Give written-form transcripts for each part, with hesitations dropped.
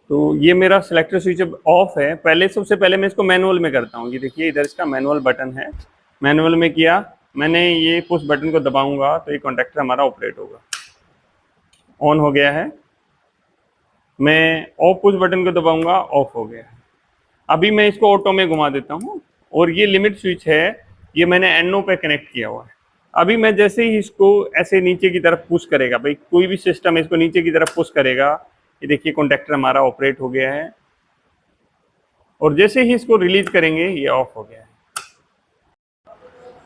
तो ये मेरा सिलेक्टर स्विच अब ऑफ है। सबसे पहले मैं इसको मैनुअल में करता हूँ। ये देखिए इधर इसका मैनुअल बटन है, मैनुअल में किया मैंने। ये पुश बटन को दबाऊंगा तो ये कॉन्टैक्टर हमारा ऑपरेट होगा। ऑन हो गया है। मैं ऑफ पुश बटन को दबाऊंगा, ऑफ हो गया है। अभी मैं इसको ऑटो में घुमा देता हूँ और ये लिमिट स्विच है, ये मैंने एनओ पे कनेक्ट किया हुआ है। अभी मैं जैसे ही इसको ऐसे नीचे की तरफ पुश करेगा, भाई कोई भी सिस्टम इसको नीचे की तरफ पुश करेगा, ये देखिए कॉन्टैक्टर हमारा ऑपरेट हो गया है। और जैसे ही इसको रिलीज करेंगे ये ऑफ हो गया है।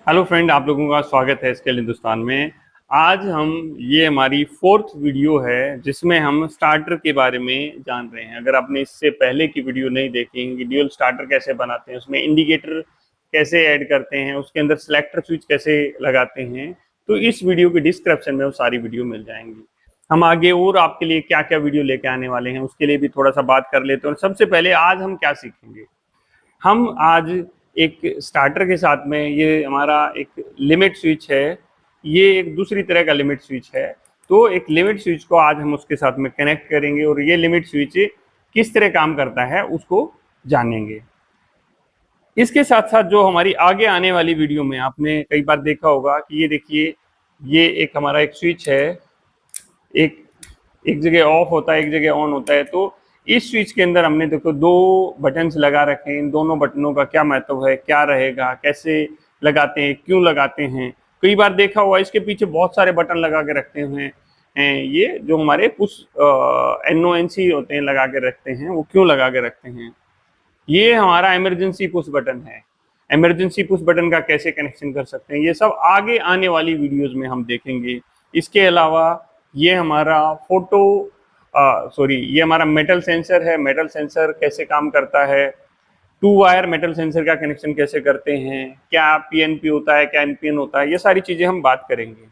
हेलो फ्रेंड, आप लोगों का स्वागत है स्केल हिंदुस्तान में। आज हम ये हमारी 4th वीडियो है जिसमें हम स्टार्टर के बारे में जान रहे हैं। अगर आपने इससे पहले की वीडियो नहीं देखी, ड्यूल स्टार्टर कैसे बनाते हैं, उसमें इंडिकेटर कैसे ऐड करते हैं, उसके अंदर सिलेक्टर स्विच कैसे लगाते हैं, तो इस वीडियो के डिस्क्रिप्शन में वो सारी वीडियो मिल जाएंगी। हम आगे और आपके लिए क्या क्या वीडियो लेके आने वाले हैं उसके लिए भी थोड़ा सा बात कर लेते हैं। और सबसे पहले आज हम क्या सीखेंगे, हम आज एक स्टार्टर के साथ में, ये हमारा एक लिमिट स्विच है, ये एक दूसरी तरह का लिमिट स्विच है। तो एक लिमिट स्विच को आज हम उसके साथ में कनेक्ट करेंगे और ये लिमिट स्विच किस तरह काम करता है उसको जानेंगे। इसके साथ साथ जो हमारी आगे आने वाली वीडियो में आपने कई बार देखा होगा कि ये देखिए, ये एक हमारा एक स्विच है, एक जगह ऑफ होता है, एक जगह ऑन होता है। तो इस स्विच के अंदर हमने देखो 2 बटन्स लगा रखे हैं। इन दोनों बटनों का क्या महत्व है, क्या रहेगा, कैसे लगाते हैं, क्यों लगाते हैं। कई बार देखा हुआ इसके पीछे बहुत सारे बटन लगा के रखते हुए हैं। ये जो हमारे पुश NONC होते हैं लगा के रखते हैं, वो क्यों लगा के रखते हैं। ये हमारा इमरजेंसी पुश बटन है। इमरजेंसी पुश बटन का कैसे कनेक्शन कर सकते हैं, ये सब आगे आने वाली वीडियोज में हम देखेंगे। इसके अलावा ये हमारा ये हमारा मेटल सेंसर है। मेटल सेंसर कैसे काम करता है, 2 वायर मेटल सेंसर का कनेक्शन कैसे करते हैं, क्या PNP होता है, क्या NPN होता है, ये सारी चीजें हम बात करेंगे।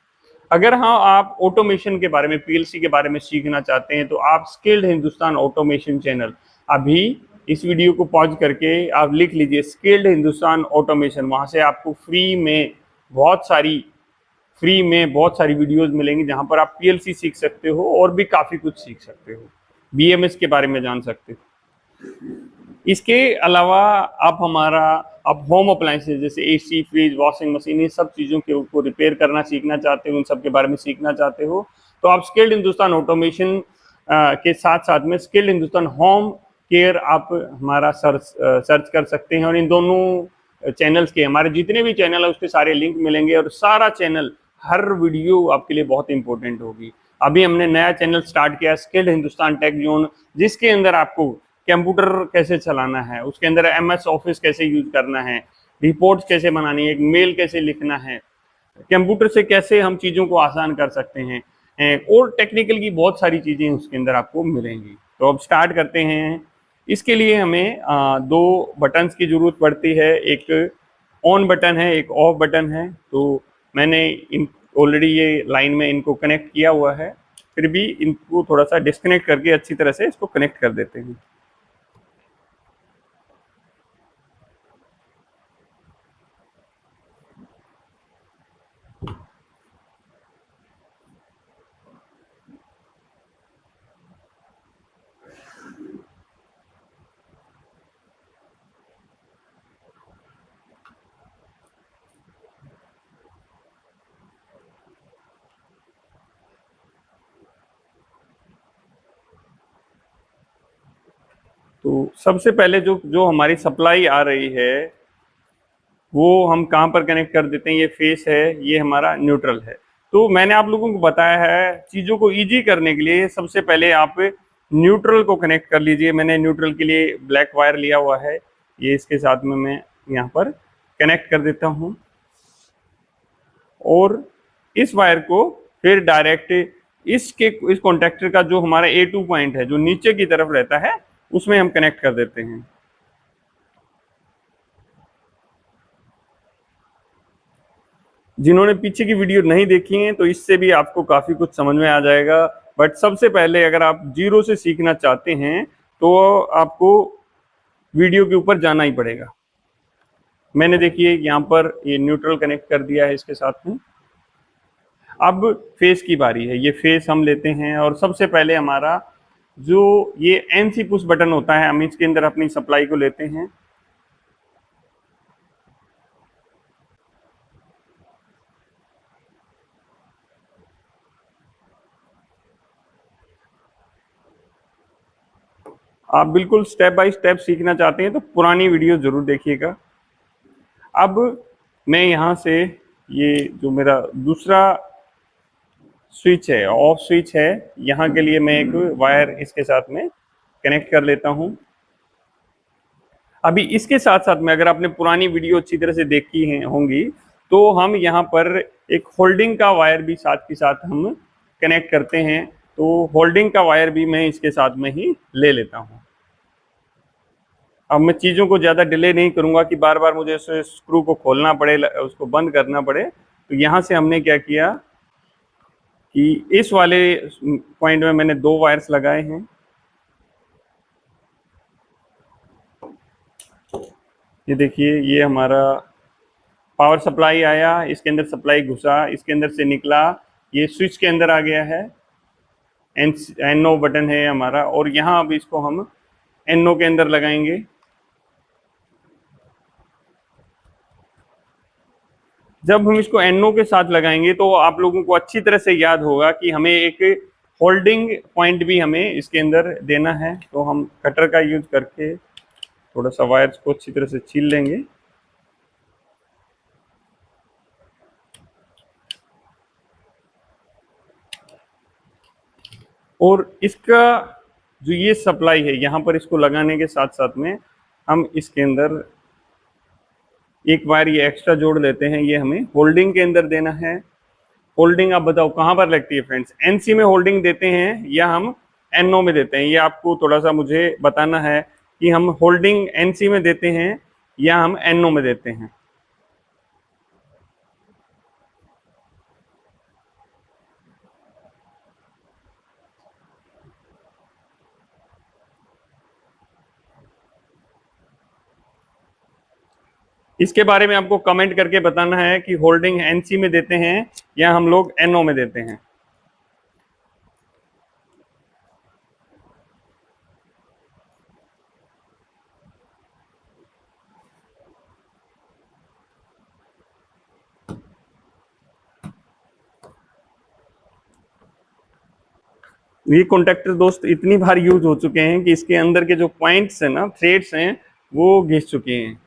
अगर हाँ आप ऑटोमेशन के बारे में, PLC के बारे में सीखना चाहते हैं तो आप स्किल्ड हिंदुस्तान ऑटोमेशन चैनल, अभी इस वीडियो को पॉज करके आप लिख लीजिए स्किल्ड हिंदुस्तान ऑटोमेशन। वहां से आपको फ्री में बहुत सारी वीडियोस मिलेंगी जहां पर आप PLC सीख सकते हो और भी काफी कुछ सीख सकते हो, BMS के बारे में जान सकते हो। इसके अलावा आप होम अप्लायंसेज जैसे AC, फ्रिज, वॉशिंग मशीन, इन सब चीज़ों के ऊपर रिपेयर करना सीखना चाहते हो, उन सब के बारे में सीखना चाहते हो, तो आप स्किल्ड हिंदुस्तान ऑटोमेशन के साथ साथ में स्किल्ड हिंदुस्तान होम केयर आप हमारा सर्च कर सकते हैं। और इन दोनों चैनल्स के, हमारे जितने भी चैनल है उसके सारे लिंक मिलेंगे। और सारा चैनल, हर वीडियो आपके लिए बहुत इंपॉर्टेंट होगी। अभी हमने नया चैनल स्टार्ट किया स्किल्ड हिंदुस्तान टेक जोन, जिसके अंदर आपको कंप्यूटर कैसे चलाना है, उसके अंदर MS ऑफिस कैसे यूज करना है, रिपोर्ट्स कैसे बनानी है, एक मेल कैसे लिखना है, कंप्यूटर से कैसे हम चीज़ों को आसान कर सकते हैं, और टेक्निकल की बहुत सारी चीज़ें उसके अंदर आपको मिलेंगी। तो अब स्टार्ट करते हैं। इसके लिए हमें 2 बटन्स की ज़रूरत पड़ती है, एक ऑन बटन है, एक ऑफ बटन है। तो मैंने ऑलरेडी ये लाइन में इनको कनेक्ट किया हुआ है, फिर भी इनको थोड़ा सा डिस्कनेक्ट करके अच्छी तरह से इसको कनेक्ट कर देते हैं। तो सबसे पहले जो हमारी सप्लाई आ रही है वो हम कहाँ पर कनेक्ट कर देते हैं। ये फेस है, ये हमारा न्यूट्रल है। तो मैंने आप लोगों को बताया है चीज़ों को इजी करने के लिए सबसे पहले आप न्यूट्रल को कनेक्ट कर लीजिए। मैंने न्यूट्रल के लिए ब्लैक वायर लिया हुआ है, ये इसके साथ में मैं यहाँ पर कनेक्ट कर देता हूँ। और इस वायर को फिर डायरेक्ट इस कॉन्टेक्टर का जो हमारा A2 पॉइंट है, जो नीचे की तरफ रहता है, उसमें हम कनेक्ट कर देते हैं। जिन्होंने पीछे की वीडियो नहीं देखी है तो इससे भी आपको काफी कुछ समझ में आ जाएगा। बट सबसे पहले अगर आप 0 से सीखना चाहते हैं तो आपको वीडियो के ऊपर जाना ही पड़ेगा। मैंने देखिए यहाँ पर ये न्यूट्रल कनेक्ट कर दिया है इसके साथ में। अब फेस की बारी है, ये फेस हम लेते हैं और सबसे पहले हमारा जो ये एनसी पुश बटन होता है, हम इसके अंदर अपनी सप्लाई को लेते हैं। आप बिल्कुल स्टेप बाय स्टेप सीखना चाहते हैं तो पुरानी वीडियो जरूर देखिएगा। अब मैं यहाँ से ये जो मेरा दूसरा स्विच है, ऑफ स्विच है, यहाँ के लिए मैं एक वायर इसके साथ में कनेक्ट कर लेता हूँ। अभी इसके साथ साथ में अगर आपने पुरानी वीडियो अच्छी तरह से देखी है होंगी तो हम यहाँ पर एक होल्डिंग का वायर भी साथ के साथ हम कनेक्ट करते हैं। तो होल्डिंग का वायर भी मैं इसके साथ में ही ले लेता हूँ। अब मैं चीज़ों को ज़्यादा डिले नहीं करूँगा कि बार बार मुझे उस स्क्रू को खोलना पड़े, उसको बंद करना पड़े। तो यहाँ से हमने क्या किया कि इस वाले पॉइंट में मैंने 2 वायर्स लगाए हैं। ये देखिए, ये हमारा पावर सप्लाई आया, इसके अंदर सप्लाई घुसा, इसके अंदर से निकला, ये स्विच के अंदर आ गया है। NO बटन है हमारा, और यहाँ अब इसको हम NO के अंदर लगाएंगे। जब हम इसको NO के साथ लगाएंगे तो आप लोगों को अच्छी तरह से याद होगा कि हमें एक होल्डिंग पॉइंट भी हमें इसके अंदर देना है। तो हम कटर का यूज करके थोड़ा सा वायर्स को अच्छी तरह से छील लेंगे। और इसका जो ये सप्लाई है यहाँ पर, इसको लगाने के साथ साथ में हम इसके अंदर एक वायर ये एक्स्ट्रा जोड़ लेते हैं। ये हमें होल्डिंग के अंदर देना है। होल्डिंग आप बताओ कहाँ पर लगती है फ्रेंड्स? NC में होल्डिंग देते हैं या हम NO में देते हैं? ये आपको थोड़ा सा मुझे बताना है कि हम होल्डिंग NC में देते हैं या हम NO में देते हैं। इसके बारे में आपको कमेंट करके बताना है कि होल्डिंग NC में देते हैं या हम लोग NO में देते हैं। ये कॉन्टेक्टर दोस्त इतनी बार यूज हो चुके हैं कि इसके अंदर के जो पॉइंट्स हैं ना, थ्रेड्स हैं, वो घिस चुके हैं।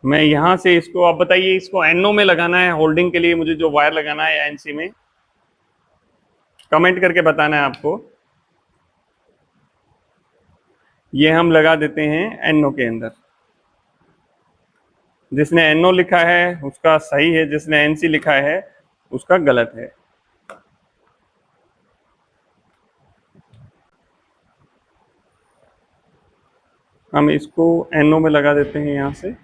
मैं यहाँ से इसको, आप बताइए इसको NO में लगाना है होल्डिंग के लिए मुझे जो वायर लगाना है, या NC में? कमेंट करके बताना है आपको। ये हम लगा देते हैं NO के अंदर। जिसने NO लिखा है उसका सही है, जिसने NC लिखा है उसका गलत है। हम इसको NO में लगा देते हैं यहाँ से।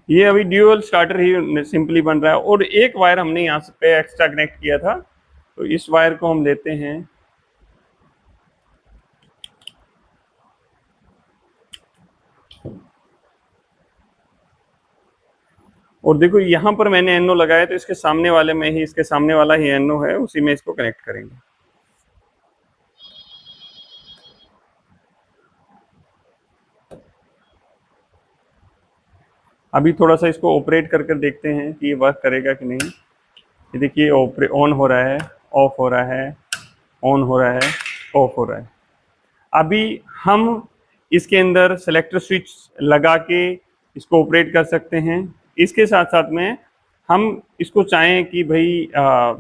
ये अभी ड्यूअल स्टार्टर ही सिंपली बन रहा है, और एक वायर हमने यहाँ पे एक्स्ट्रा कनेक्ट किया था, तो इस वायर को हम लेते हैं। और देखो यहाँ पर मैंने NO लगाया, तो इसके सामने वाले में ही, इसके सामने वाला ही NO है, उसी में इसको कनेक्ट करेंगे। अभी थोड़ा सा इसको ऑपरेट कर देखते हैं कि ये वर्क करेगा कि नहीं। ये देखिए, ऑन हो रहा है, ऑफ हो रहा है, ऑन हो रहा है, ऑफ हो रहा है। अभी हम इसके अंदर सेलेक्टर स्विच लगा के इसको ऑपरेट कर सकते हैं। इसके साथ साथ में हम इसको चाहें कि भाई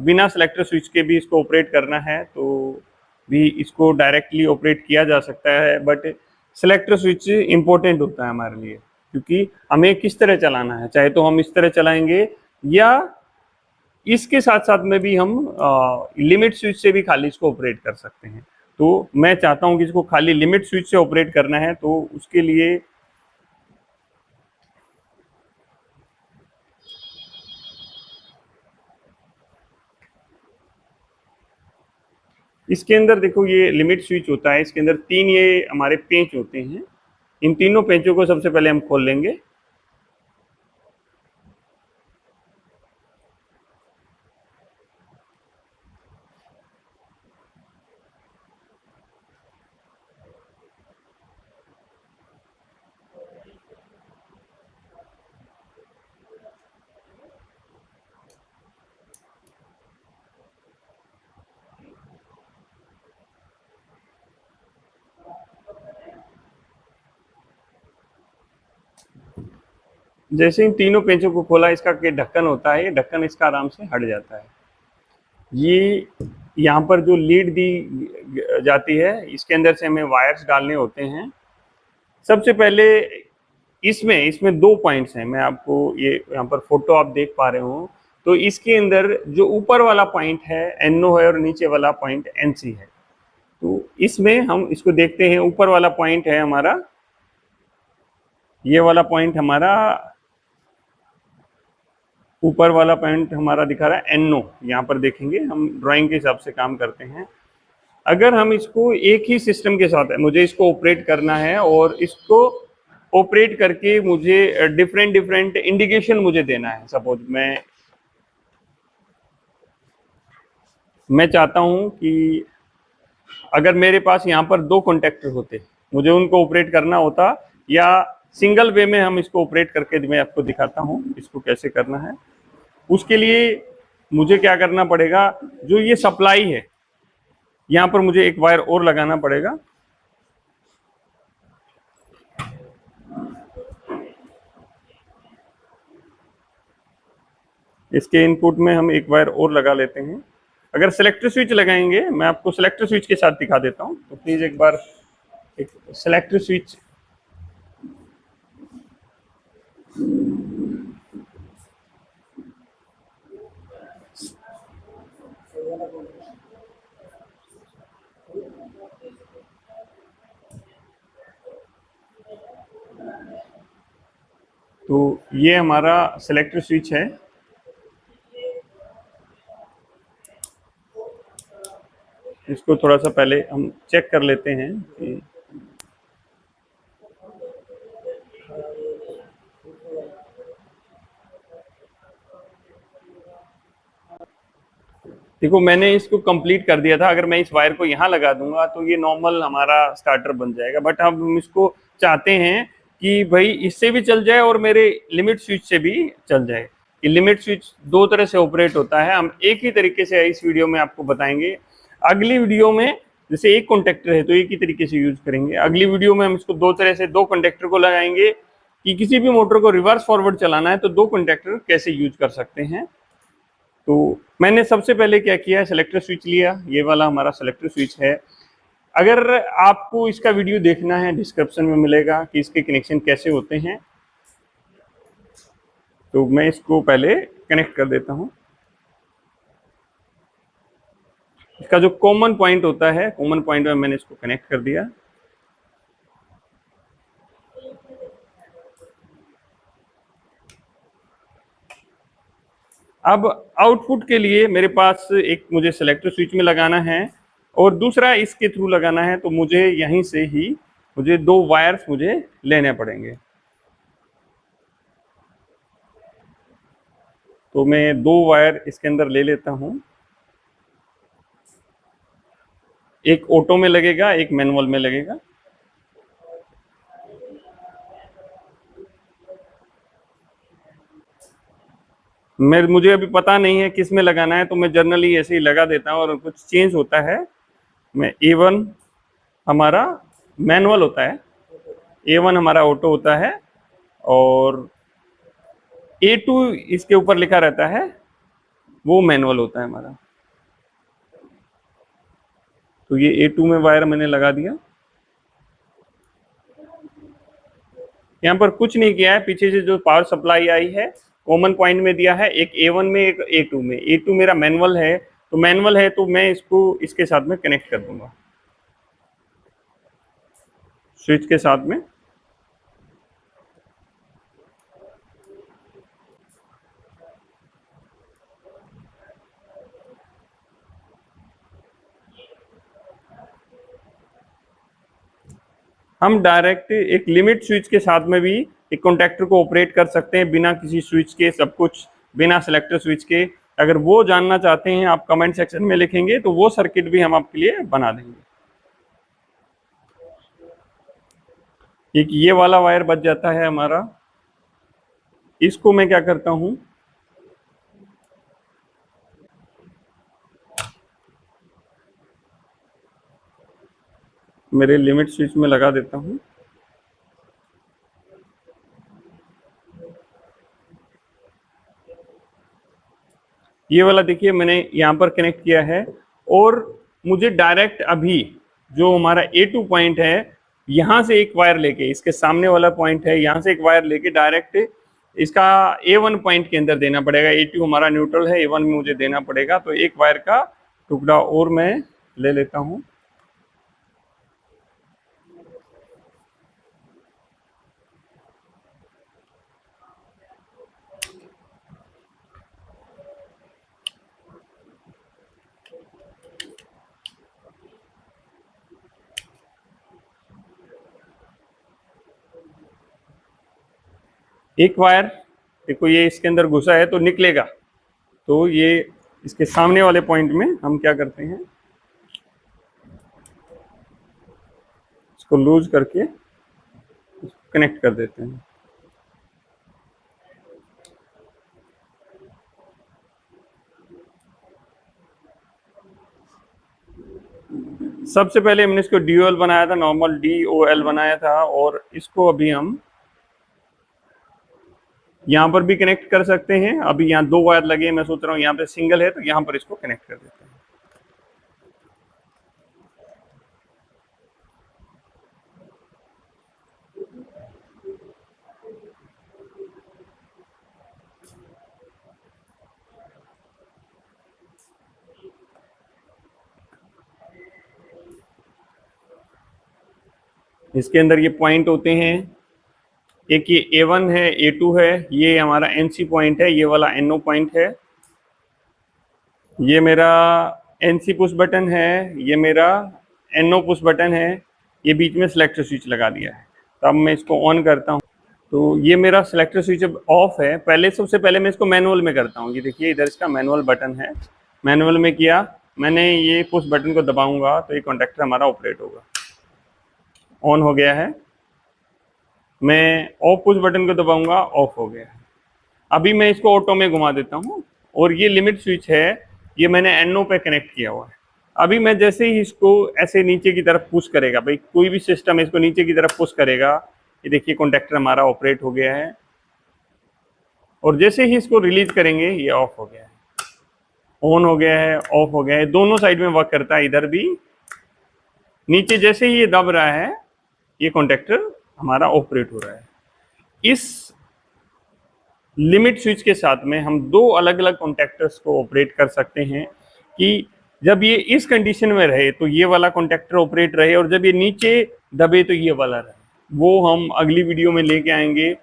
बिना सेलेक्टर स्विच के भी इसको ऑपरेट करना है तो भी इसको डायरेक्टली ऑपरेट किया जा सकता है, बट सेलेक्टर स्विच इम्पोर्टेंट होता है हमारे लिए, क्योंकि हमें किस तरह चलाना है, चाहे तो हम इस तरह चलाएंगे या इसके साथ साथ में भी हम लिमिट स्विच से भी खाली इसको ऑपरेट कर सकते हैं। तो मैं चाहता हूं कि इसको खाली लिमिट स्विच से ऑपरेट करना है, तो उसके लिए इसके अंदर देखो, ये लिमिट स्विच होता है, इसके अंदर 3 ये हमारे पेंच होते हैं। इन तीनों पेंचों को सबसे पहले हम खोल लेंगे। जैसे इन तीनों पेंचों को खोला, इसका के ढक्कन होता है, ये ढक्कन इसका आराम से हट जाता है। ये यहाँ पर जो लीड दी जाती है, इसके अंदर से हमें वायर्स डालने होते हैं। सबसे पहले इसमें इसमें दो पॉइंट्स हैं, मैं आपको ये यहाँ पर फोटो आप देख पा रहे हो। तो इसके अंदर जो ऊपर वाला पॉइंट है NO है और नीचे वाला पॉइंट NC है। तो इसमें हम इसको देखते हैं। ऊपर वाला पॉइंट है हमारा, ये वाला पॉइंट हमारा, ऊपर वाला पॉइंट हमारा दिखा रहा है NO। यहाँ पर देखेंगे, हम ड्राइंग के हिसाब से काम करते हैं। अगर हम इसको एक ही सिस्टम के साथ है, मुझे इसको ऑपरेट करना है और इसको ऑपरेट करके मुझे डिफरेंट डिफरेंट इंडिकेशन मुझे देना है। सपोज मैं चाहता हूं कि अगर मेरे पास यहाँ पर दो कॉन्टेक्टर होते, मुझे उनको ऑपरेट करना होता, या सिंगल वे में हम इसको ऑपरेट करके मैं आपको दिखाता हूँ इसको कैसे करना है। उसके लिए मुझे क्या करना पड़ेगा, जो ये सप्लाई है यहाँ पर मुझे एक वायर और लगाना पड़ेगा। इसके इनपुट में हम एक वायर और लगा लेते हैं। अगर सेलेक्टर स्विच लगाएंगे, मैं आपको सेलेक्टर स्विच के साथ दिखा देता हूं, तो प्लीज एक बार एक सेलेक्टर स्विच। तो ये हमारा सेलेक्टर स्विच है। इसको थोड़ा सा पहले हम चेक कर लेते हैं कि देखो, मैंने इसको कंप्लीट कर दिया था। अगर मैं इस वायर को यहाँ लगा दूंगा तो ये नॉर्मल हमारा स्टार्टर बन जाएगा। बट हम इसको चाहते हैं कि भाई इससे भी चल जाए और मेरे लिमिट स्विच से भी चल जाए। कि लिमिट स्विच दो तरह से ऑपरेट होता है, हम एक ही तरीके से इस वीडियो में आपको बताएंगे। अगली वीडियो में जैसे एक कॉन्टेक्टर है तो एक ही तरीके से यूज करेंगे। अगली वीडियो में हम इसको दो तरह से, दो कॉन्टेक्टर को लगाएंगे कि किसी भी मोटर को रिवर्स फॉरवर्ड चलाना है तो दो कॉन्टेक्टर कैसे यूज कर सकते हैं। तो मैंने सबसे पहले क्या किया है, सेलेक्टर स्विच लिया। ये वाला हमारा सेलेक्टर स्विच है। अगर आपको इसका वीडियो देखना है, डिस्क्रिप्शन में मिलेगा कि इसके कनेक्शन कैसे होते हैं। तो मैं इसको पहले कनेक्ट कर देता हूं। इसका जो कॉमन पॉइंट होता है, कॉमन पॉइंट में मैंने इसको कनेक्ट कर दिया। अब आउटपुट के लिए मेरे पास एक मुझे सेलेक्टर स्विच में लगाना है और दूसरा इसके थ्रू लगाना है। तो मुझे यहीं से ही मुझे दो वायर्स मुझे लेने पड़ेंगे। तो मैं दो वायर इसके अंदर ले लेता हूं। एक ऑटो में लगेगा, एक मैनुअल में लगेगा। मुझे अभी पता नहीं है किस में लगाना है, तो मैं जनरली ऐसे ही लगा देता हूँ। और कुछ चेंज होता है, मैं A1 हमारा मैनुअल होता है, A1 हमारा ऑटो होता है और A2 इसके ऊपर लिखा रहता है, वो मैनुअल होता है हमारा। तो ये A2 में वायर मैंने लगा दिया। यहाँ पर कुछ नहीं किया है, पीछे से जो पावर सप्लाई आई है कॉमन पॉइंट में दिया है, एक A1 में एक A2 में। A2 मेरा मैनुअल है, तो मैनुअल है तो मैं इसको इसके साथ में कनेक्ट कर दूंगा, स्विच के साथ में। हम डायरेक्ट एक लिमिट स्विच के साथ में भी एक कॉन्टैक्टर को ऑपरेट कर सकते हैं बिना किसी स्विच के, सब कुछ बिना सेलेक्टर स्विच के। अगर वो जानना चाहते हैं, आप कमेंट सेक्शन में लिखेंगे तो वो सर्किट भी हम आपके लिए बना देंगे। एक ये वाला वायर बच जाता है हमारा, इसको मैं क्या करता हूं, मेरे लिमिट स्विच में लगा देता हूं। ये वाला देखिए मैंने यहाँ पर कनेक्ट किया है, और मुझे डायरेक्ट अभी जो हमारा A2 पॉइंट है यहाँ से एक वायर लेके, इसके सामने वाला पॉइंट है, यहाँ से एक वायर लेके डायरेक्ट इसका A1 पॉइंट के अंदर देना पड़ेगा। A2 हमारा न्यूट्रल है, A1 में मुझे देना पड़ेगा। तो एक वायर का टुकड़ा और मैं ले लेता हूँ। एक वायर देखो ये इसके अंदर घुसा है तो निकलेगा, तो ये इसके सामने वाले पॉइंट में हम क्या करते हैं, इसको लूज करके कनेक्ट कर देते हैं। सबसे पहले हमने इसको DOL बनाया था, नॉर्मल DOL बनाया था, और इसको अभी हम यहाँ पर भी कनेक्ट कर सकते हैं। अभी यहाँ 2 वायर लगे हैं, मैं सोच रहा हूँ यहाँ पे सिंगल है तो यहाँ पर इसको कनेक्ट कर देते हैं। इसके अंदर ये पॉइंट होते हैं, एक ये A1 है, A2 है, ये हमारा NC पॉइंट है, ये वाला NO पॉइंट है, ये मेरा NC पुश बटन है, ये मेरा NO पुश बटन है, ये बीच में सिलेक्टर स्विच लगा दिया है। तो अब मैं इसको ऑन करता हूँ तो ये मेरा सिलेक्टर स्विच अब ऑफ है। पहले सबसे पहले मैं इसको मैनुअल में करता हूँ। ये देखिए इधर इसका मैनुअल बटन है, मैनुअल में किया मैंने, ये पुश बटन को दबाऊंगा तो ये कॉन्टैक्टर हमारा ऑपरेट होगा। ऑन हो गया है, मैं ऑफ पुश बटन को दबाऊंगा, ऑफ हो गया है। अभी मैं इसको ऑटो में घुमा देता हूँ, और ये लिमिट स्विच है, ये मैंने NO पे कनेक्ट किया हुआ है। अभी मैं जैसे ही इसको ऐसे नीचे की तरफ पुश करेगा, भाई कोई भी सिस्टम इसको नीचे की तरफ पुश करेगा, ये देखिए कॉन्टैक्टर हमारा ऑपरेट हो गया है, और जैसे ही इसको रिलीज करेंगे ये ऑफ हो गया है, ऑन हो गया है, ऑफ हो गया है। दोनों साइड में वर्क करता है, इधर भी। नीचे जैसे ही ये दब रहा है ये कॉन्टैक्टर हमारा ऑपरेट हो रहा है। इस लिमिट स्विच के साथ में हम 2 अलग अलग कॉन्टैक्टर्स को ऑपरेट कर सकते हैं, कि जब ये इस कंडीशन में रहे तो ये वाला कॉन्टैक्टर ऑपरेट रहे, और जब ये नीचे दबे तो ये वाला रहे। वो हम अगली वीडियो में लेके आएंगे।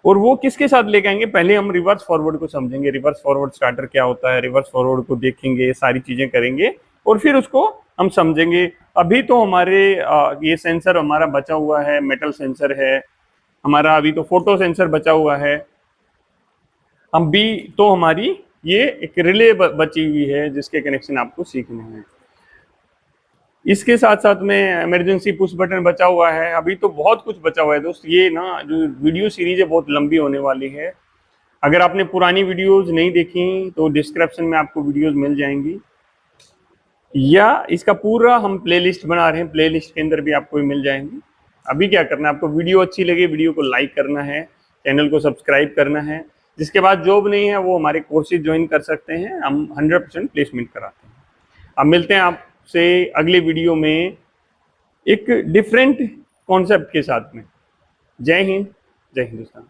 और वो किसके साथ लेके आएंगे, पहले हम रिवर्स फॉरवर्ड को समझेंगे, रिवर्स फॉरवर्ड स्टार्टर क्या होता है, रिवर्स फॉरवर्ड को देखेंगे, सारी चीजें करेंगे, और फिर उसको हम समझेंगे। अभी तो हमारे ये सेंसर हमारा बचा हुआ है, मेटल सेंसर है हमारा, अभी तो फोटो सेंसर बचा हुआ है। हम भी तो हमारी ये एक रिले बची हुई है जिसके कनेक्शन आपको सीखने हैं। इसके साथ साथ में इमरजेंसी पुश बटन बचा हुआ है। अभी तो बहुत कुछ बचा हुआ है दोस्त। ये ना जो वीडियो सीरीज है बहुत लंबी होने वाली है। अगर आपने पुरानी वीडियोस नहीं देखी तो डिस्क्रिप्शन में आपको वीडियोस मिल जाएंगी, या इसका पूरा हम प्लेलिस्ट बना रहे हैं, प्लेलिस्ट के अंदर भी आपको मिल जाएंगी। अभी क्या करना है, आपको वीडियो अच्छी लगे वीडियो को लाइक करना है, चैनल को सब्सक्राइब करना है। जिसके बाद जॉब नहीं है वो हमारे कोर्सेज ज्वाइन कर सकते हैं, हम 100% प्लेसमेंट कराते हैं। अब मिलते हैं आपसे अगले वीडियो में एक डिफरेंट कॉन्सेप्ट के साथ में। जय हिंद, जय हिंदुस्तान।